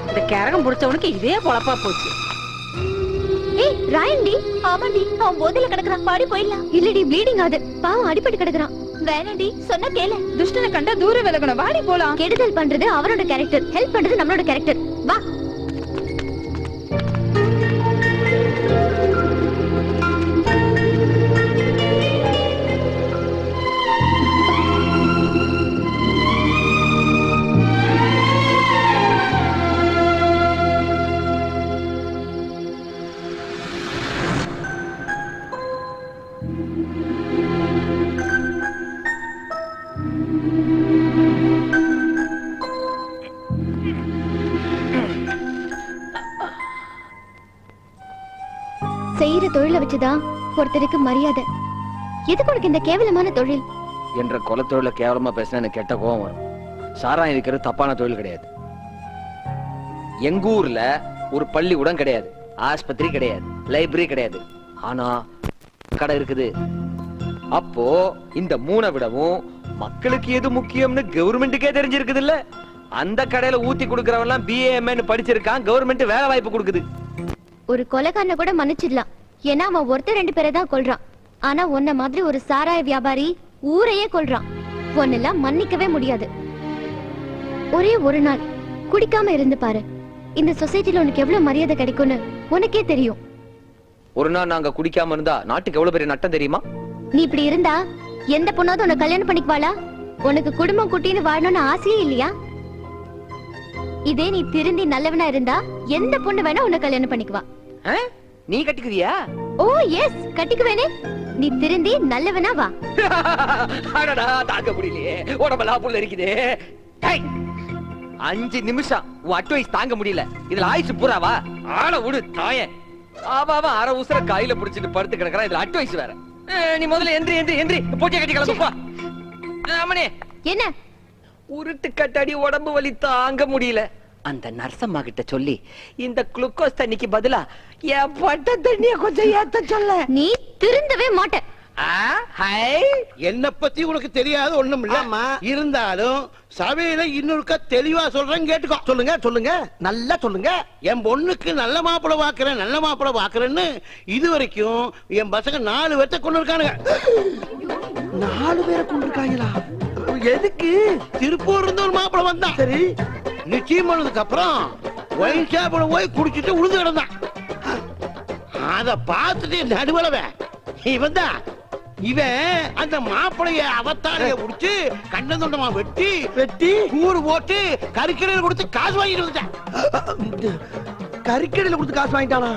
இந்த கரகம் புடிச்சவனுக்கு இதே பொழப்பா போச்சு. ஏய் ராயண்டி, ஆமாண்டி, அவன் போதையில கிடக்குறான், பாடி போயிடலாம். இல்லடி ப்ளீடிங் ஆகுது, பாவம் அடிபட்டு கிடக்குறான். வேணாண்டி, சொன்னா கேளு. துஷ்டனை கண்டா தூர விலகணும், வாடி போலாம். கெடுதல் பண்றது அவரோட கேரக்டர், ஹெல்ப் பண்றது நம்மளோட கேரக்டர். வா. செய்யற தொழில வச்சுதான் ஒருத்தருக்கு மரியாதை. எதுக்கு உனக்கு இந்த கேவலமான தொழில்? என்ற கொலை தொழில கேவலமா பேசினா எனக்கு கெட்ட கோபம் வரும். சாராயம் இருக்கிறது தப்பான தொழில் கிடையாது. எங்க ஊர்ல ஒரு பள்ளிக்கூடம் கிடையாது, ஆஸ்பத்திரி கிடையாது, லைப்ரரி கிடையாது, ஆனா கடை இருக்குது. அப்போ இந்த மூணை விடவும் மக்களுக்கு எது முக்கியம்னு கவர்மெண்ட்டுக்கே தெரிஞ்சிருக்குது இல்ல. அந்த கடையில ஊத்தி கொடுக்கறவெல்லாம் BAMன்னு படிச்சிருக்கான், கவர்மெண்ட் வேலை வாய்ப்பு கொடுக்குது. ஒரு கொலைகாரனை கூட மன்னிச்சிடலாம், ஏன்னா அவன் ஒருத்தர் 2 பேரை தான் கொல்றான். ஆனா உன்ன மாதிரி ஒரு சாராய வியாபாரி ஊரையே கொல்றான். உன்னெல்லாம் மன்னிக்கவே முடியாது. ஒரே ஒரு நாள் குடிக்காம இருந்து பாரு, இந்த சொசைட்டில உனக்கு எவ்வளவு மரியாதை கிடைக்கும்னு உனக்கே தெரியும். ஒரு நாள் நாங்க குடிக்காம இருந்தா நாட்டுக்கு எவ்வளவு பெரிய நட்டம் தெரியுமா? நீ இப்படி இருந்தா எந்த பொண்ணாவது உன்னை கல்யாணம் பண்ணிக்குவாளா? உனக்கு குடும்பம் குட்டின்னு வாழணும்னு ஆசையே இல்லையா? இதே நீ திருந்தி நல்லவனா இருந்தா எந்த பொண்ணு வேணா உன்னை கல்யாணம் பண்ணிக்குவா. நீ கட்டிக்குவியா? ஓ எஸ், கட்டிக்குவேனே. நீ திருந்தி நல்லவனா வா. அடடா, தாங்க முடியலையே, உடம்பெல்லாம் புல்ல இருக்குது. 5 நிமிஷம் உன் அட்வைஸ் தாங்க முடியல, இதுல ஆயுசு பூராவா? ஆள விடு தாயே. ஆவாவா அரை உசுர கையில புடிச்சிட்டு படுத்து கிடக்குறான், இதுல அட்வைஸ் வேற. நீ முதல்ல எந்திரி எந்திரி எந்திரி, போட்டியா கட்டி கிளம்புப்பா. ஆமனே என்ன உருட்டு கட்டாடி உடம்பு வலி தாங்க முடியல. அந்த நர்சம்மா கிட்ட சொல்லி இந்த குளுக்கோஸ் தண்ணிக்கு பதிலா என் பட்ட தண்ணிய கொஞ்சம் ஏத்த சொல்ல. நீ திருந்தவே மாட்ட. என்ன பத்தி உனக்கு தெரியாது ஒண்ணும் இல்ல. இருந்தாலும் சபையில இன்னொருக்க தெளிவா சொல்றேன், கேட்டுக்கோ. சொல்லுங்க சொல்லுங்க, நல்லா சொல்லுங்க. என் பொண்ணுக்கு நல்ல மாப்பிளை பாக்குறேன், நல்ல மாப்பிளை பாக்குறேன்னு இது வரைக்கும் என் பசங்க 4 பேர்த்த கொண்டு இருக்கானுங்க. 4 பேரை கொண்டு இருக்காங்களா? எதுக்கு? திருப்பூர் இருந்து ஒரு மாப்பிளை வந்தான். சரி, நிச்சயம் பண்ணதுக்கு அப்புறம் ஒயின் ஷாப்ல போய் குடிச்சிட்டு உழுது கிடந்தான். அத பார்த்துட்டு நடுவலவன் இவன் தான். இவன் அந்த மாப்பிளைய அவத்தாரைய குடிச்சு கண்ணந்தொண்டமா வெட்டி வெட்டி கூறு போட்டு கறிக்கடையில கொடுத்து காசு வாங்கிட்டு வந்துட்டான். கறிக்கடையில கொடுத்து காசு வாங்கிட்டானா?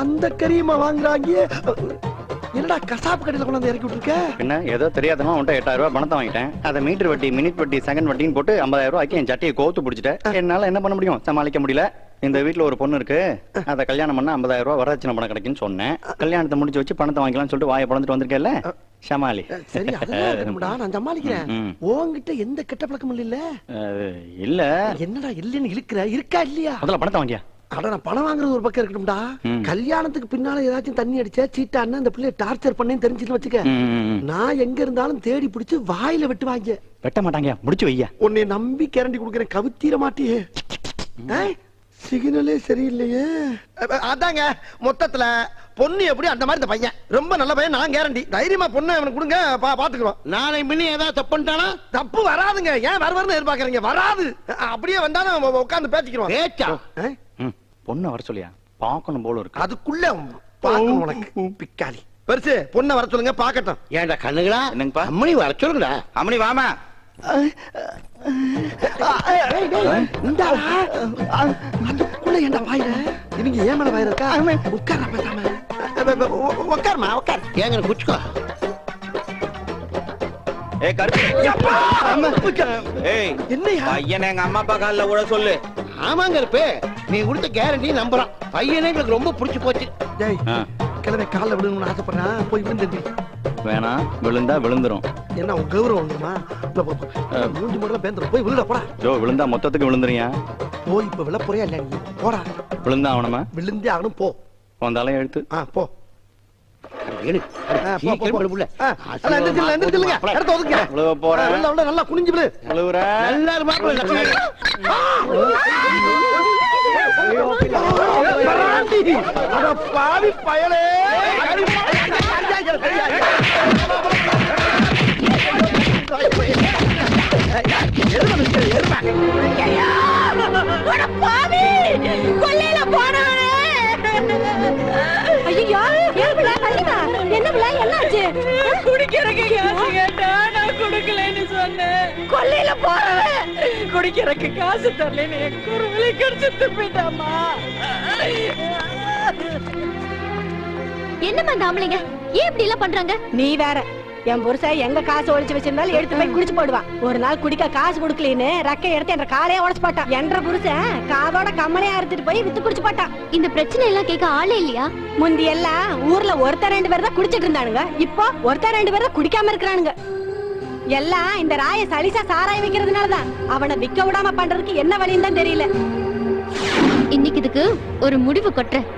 அந்த கறியமா வாங்குறாங்க? என்னடா கசாப்பு கடையில கொண்டு வந்து இறக்கி விட்டுருக்க? என்ன ஏதோ தெரியாதமா உன்ட்ட 8000 ரூபாய் பணத்தை வாங்கிட்டேன். அதை மீட்டர் வட்டி, மினிட் வட்டி, செகண்ட் வட்டின்னு போட்டு 50000 ரூபாய்க்கு என் சட்டையை கோத்து பிடிச்சிட்டேன். என்னால என்ன பண்ண முடியும்? சமாளிக்க முடியல. இந்த வீட்டுல ஒரு பொண்ணு இருக்கு, அதை கல்யாணம் பண்ண 50000 ரூபாய் வரதட்சணை பணம் கிடைக்குன்னு சொன்னேன். கல்யாணத்தை முடிச்சு வச்சு பணத்தை வாங்கிக்கலாம்னு சொல்லிட்டு வாயை பழந்துட்டு வந்திருக்கேன்ல, சமாளி. சரி, நான் சமாளிக்கிறேன். உன்கிட்ட எந்த கெட்ட பழக்கம் இல்ல? இல்ல. என்னடா இல்லன்னு இழுக்கிற? இருக்கா இல்லையா? முதல்ல பணத்தை வாங்கியா. அட, நான் பணம் வாங்குறது ஒரு பக்கம் இருக்கட்டும்டா. கல்யாணத்துக்கு பின்னால ஏதாச்சும் தண்ணி அடிச்சா சீட்டான்னு அந்த பிள்ளைய டார்ச்சர் பண்ணேன்னு தெரிஞ்சுட்டு வச்சுக்க, நான் எங்க இருந்தாலும் தேடி பிடிச்சு வாயில வெட்டு வாங்க. வெட்ட மாட்டாங்க, முடிச்சு வையா. உன்னை நம்பி கேரண்டி கொடுக்குறேன், கவித்தீர மாட்டியே. சிக்னலே சரியில்லையே. அதாங்க மொத்தத்துல பொண்ணு எப்படி அந்த மாதிரி இந்த பையன் ரொம்ப நல்ல பையன், நான் கேரண்டி. தைரியமா பொண்ணு அவனுக்கு கொடுங்க, பாத்துக்குவோம். நாளை மின்னி ஏதாவது தப்பு பண்ணிட்டானா? தப்பு வராதுங்க. ஏன் வருவார்னு எதிர்பார்க்கறீங்க? வராது. அப்படியே வந்தாலும் உட்காந்து பேசிக்கிறோம். பேச்சா? பொண்ணு வர சொல்லியா? பாக்கணும் போல இருக்கு. அதுக்குள்ள பாக்கணும் உனக்கு பிக்காளி. பெருசு பொண்ணை வர சொல்லுங்க, பாக்கட்டும். ஏன்டா கண்ணுங்களா? என்னங்கப்பா? அம்மணி வர சொல்லுங்கடா. அம்மணி வாமா. அதுக்குள்ள ஏன்டா வாயில? இவங்க ஏன் மேல வாயில இருக்கா? உட்கார பேசாம. உட்காருமா, உட்கார். ஏங்க குடிச்சுக்கோ. எங்க அம்மா அப்பா காலில் கூட சொல்லு. ஆமாங்க இருப்பே, நீ கொடுத்த கேரண்டி நம்புறான். பையனே எங்களுக்கு ரொம்ப பிடிச்சு போச்சு. கிழமை காலில் விழுங்கணும்னு ஆசைப்படுறேன், போய் விழுந்து. வேணாம், விழுந்தா விழுந்துரும். என்ன உன் கௌரவம் வந்துருமா? மூஞ்சி மட்டும் பேந்துரும். போய் விழுட போடா. ஜோ, விழுந்தா மொத்தத்துக்கு விழுந்துறியா? போய் இப்ப விழ போறியா இல்ல? நீ போடா. விழுந்தா அவனமா? விழுந்தே ஆகணும், போ. வந்தாலும் எழுத்து. போ. விழுவ போறேன் நல்லா குனிஞ்சு விழு. விழுவுறேன் நல்லா இரு மாப்பிள்ளை, லட்சுமி. பராண்டி. அட பாவி பயலே. கொல்லையில போனவனே. ஐயோ, ஏன் பிள்ளை கண்டிப்பா? என்ன பிள்ளை, என்னாச்சு? குடிக்கிறதுக்கு காசு கேட்டா நான் குடுக்கலன்னு சொன்னேன். கொல்லையில போறவன் குடிக்கிறதுக்கு காசு தரலன்னு என் குறுவிலை கடிச்சு துப்பிட்டாமா. என்னம்மா இந்த ஆம்பளைங்க ஏன் இப்படி எல்லாம் பண்றாங்க? நீ வேற, என் புருஷன் எங்க காசு ஒளிச்சு வச்சிருந்தாலும் எடுத்து போய் குடிச்சு போடுவான். ஒரு நாள் குடிக்க காசு கொடுக்கலன்னு ரக்கை எடுத்து என்ற காலையே உடைச்சு போட்டான். என்ற புருஷன் காதோட கம்மனையா எடுத்துட்டு போய் வித்து குடிச்சு போட்டான். இந்த பிரச்சனை எல்லாம் கேட்க ஆளே இல்லையா? முந்தி எல்லாம் ஊர்ல ஒருத்தர் 2 பேர் தான் குடிச்சிட்டு இருந்தானுங்க. இப்போ ஒருத்தர் 2 பேர் தான் குடிக்காம இருக்கிறானுங்க. எல்லாம் இந்த ராய சலிசா சாராய வைக்கிறதுனாலதான். அவனை விக்க விடாம பண்றதுக்கு என்ன வழின்னு தான் தெரியல. இன்னைக்கு இதுக்கு ஒரு முடிவு கட்டுறேன்.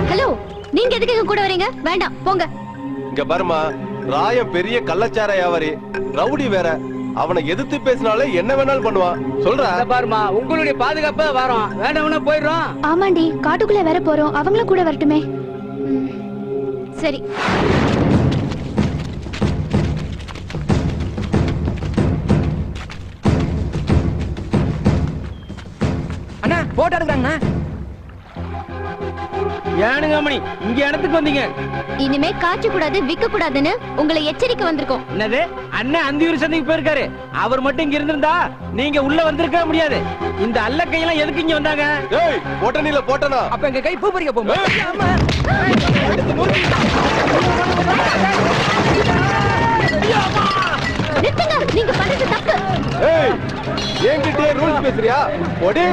ஹலோ, நீங்க எதுக்கு எங்க கூட வரீங்க? வேண்டாம், போங்க. இங்க பாருமா, ராயம் பெரிய கள்ளச்சார வியாபாரி, ரவுடி வேற. அவனை எதிர்த்து பேசினாலே என்ன வேணாலும் பண்ணுவான். சொல்ற பாருமா, உங்களுடைய பாதுகாப்பா வரோம், வேண்டாம்னா போயிடுறோம். ஆமாண்டி, காட்டுக்குள்ள வேற போறோம், அவங்களும் கூட வரட்டுமே. சரி. அண்ணா போட்டோ எடுக்கிறாங்கண்ணா. ஏனுங்க அம்மணி, இங்க இடத்துக்கு வந்தீங்க? இனிமே காய்ச்ச கூடாது, விக்க கூடாதுன்னு உங்களை எச்சரிக்கை வந்திருக்கோம். என்னது? அண்ணன் அந்தியூர் சந்தைக்கு போயிருக்காரு. அவர் மட்டும் இங்க இருந்திருந்தா நீங்க உள்ள வந்திருக்க முடியாது. இந்த அல்ல கையெல்லாம் எதுக்கு இங்க வந்தாங்க? ஏய், போட்டனில போட்டனா? அப்ப எங்க கை பூ பறிக்க போகும். நிறுத்துங்க, நீங்க பண்றது தப்பு. ஏய், என்கிட்டயே ரூல்ஸ் பேசுறியா? போடி.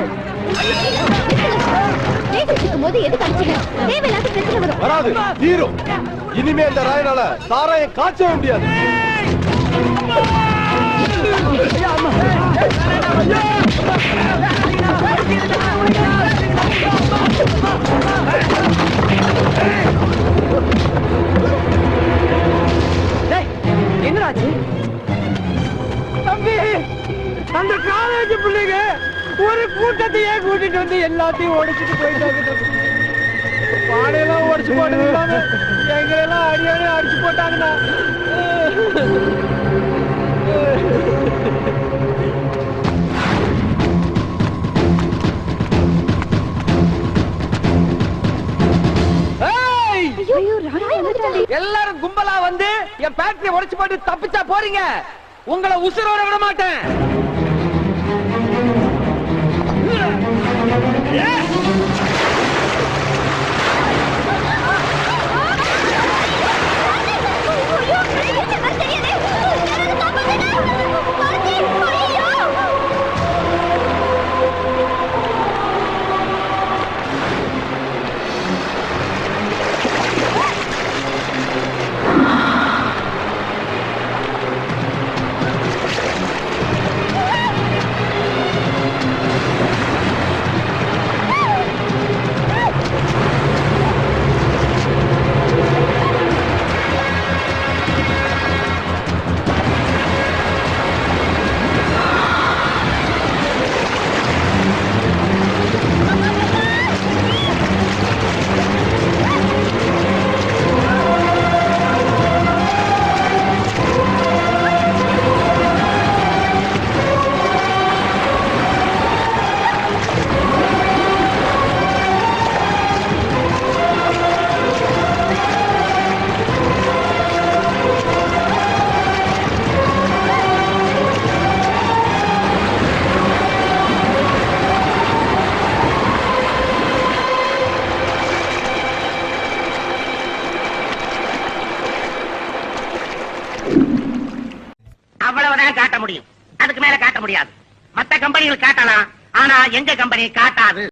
போது எதுக்கு அடிச்சீங்க? தேவையில்லாத பிரச்சனை வரும். வராது, ஜீரோ. இனிமே இந்த ராயனால சாராயம் காய்ச்சவே முடியாது. என்னடாச்சு தம்பி? அந்த காலேஜ் பிள்ளைங்க ஒரு கூட்டத்தையே கூட்டிட்டு வந்து எல்லாத்தையும் உடைச்சிட்டு போயிட்டாங்க. பானையெல்லாம் உடைச்சு போட்டது இல்லாம எங்களெல்லாம் அடி அடி அடிச்சு போட்டாங்கண்ணா. எல்லாரும் கும்பலா வந்து என் ஃபேக்டரி உடைச்சு போட்டு தப்பிச்சா போறீங்க. உங்களை உசுரோட விட மாட்டேன். அவ்வளவுதான் காட்ட முடியும். அதுக்கு மேல காட்ட முடியாது. மத்த கம்பெனிகள் காட்டலாம், ஆனா எங்க கம்பெனி காட்டாது.